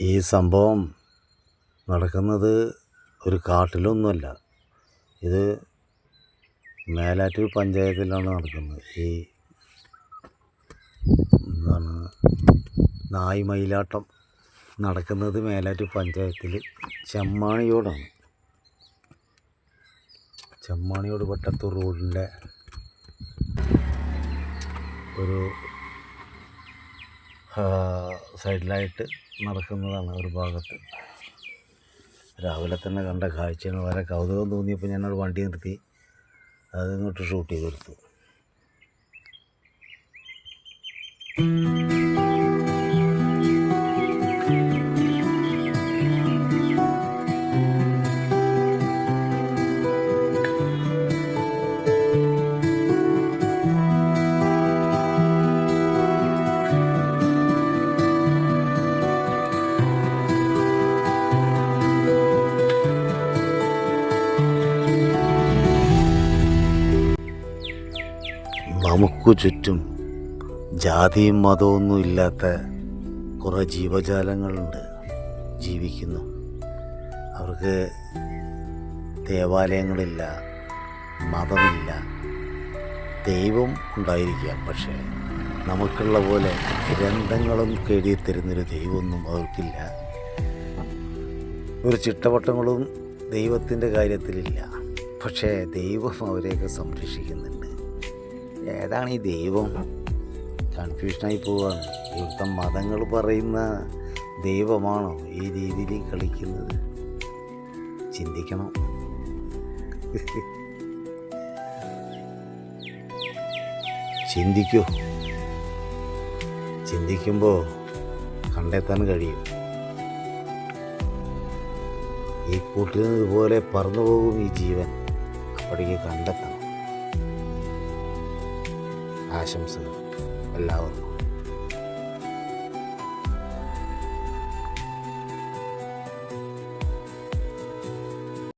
ഈ സംഭവം നടക്കുന്നത് ഒരു കാട്ടിലൊന്നുമല്ല. ഇത് മേലാറ്റൂർ പഞ്ചായത്തിലാണ് നടക്കുന്നത്. ഈ എന്താണ് നായ് മയിലാട്ടം നടക്കുന്നത് മേലാറ്റൂർ പഞ്ചായത്തിൽ ചെമ്മാണിയോടാണ്. ചെമ്മാണിയോട് വട്ടത്തൂർ റോഡിൻ്റെ ഒരു സൈഡിലായിട്ട് നടക്കുന്നതാണ്. ഒരു ഭാഗത്ത് രാവിലെ തന്നെ കണ്ട കാഴ്ചയാണ്. വളരെ കൗതുകം തോന്നിയപ്പോൾ ഞാനൊരു വണ്ടി നിർത്തി അതിങ്ങോട്ട് ഷൂട്ട് ചെയ്തെടുത്തു. നമുക്കു ചുറ്റും ജാതിയും മതമൊന്നും ഇല്ലാത്ത കുറേ ജീവജാലങ്ങളുണ്ട്, ജീവിക്കുന്നു. അവർക്ക് ദേവാലയങ്ങളില്ല, മതമില്ല, ദൈവം ഉണ്ടായിരിക്കാം. പക്ഷേ നമുക്കുള്ള പോലെ ഗ്രന്ഥങ്ങളും എഴുതിത്തരുന്നൊരു ദൈവമൊന്നും അവർക്കില്ല. ഒരു ചിട്ടവട്ടങ്ങളും ദൈവത്തിൻ്റെ കാര്യത്തിലില്ല. പക്ഷേ ദൈവം അവരെയൊക്കെ സംരക്ഷിക്കുന്നുണ്ട്. ഏതാണ് ഈ ദൈവം? കൺഫ്യൂഷനായി പോവുകയാണ്. ഇവിടുത്തെ മതങ്ങൾ പറയുന്ന ദൈവമാണോ ഈ രീതിയിൽ കളിക്കുന്നത്? ചിന്തിക്കണം. ചിന്തിക്കുമ്പോൾ കണ്ടെത്താൻ കഴിയും. ഈ കൂട്ടിൽ നിന്ന് ഇതുപോലെ പറന്നു പോകും ഈ ജീവൻ. അപ്പോഴേക്ക് കണ്ടെത്തണം. ആശംസകൾ എല്ലാവർക്കും.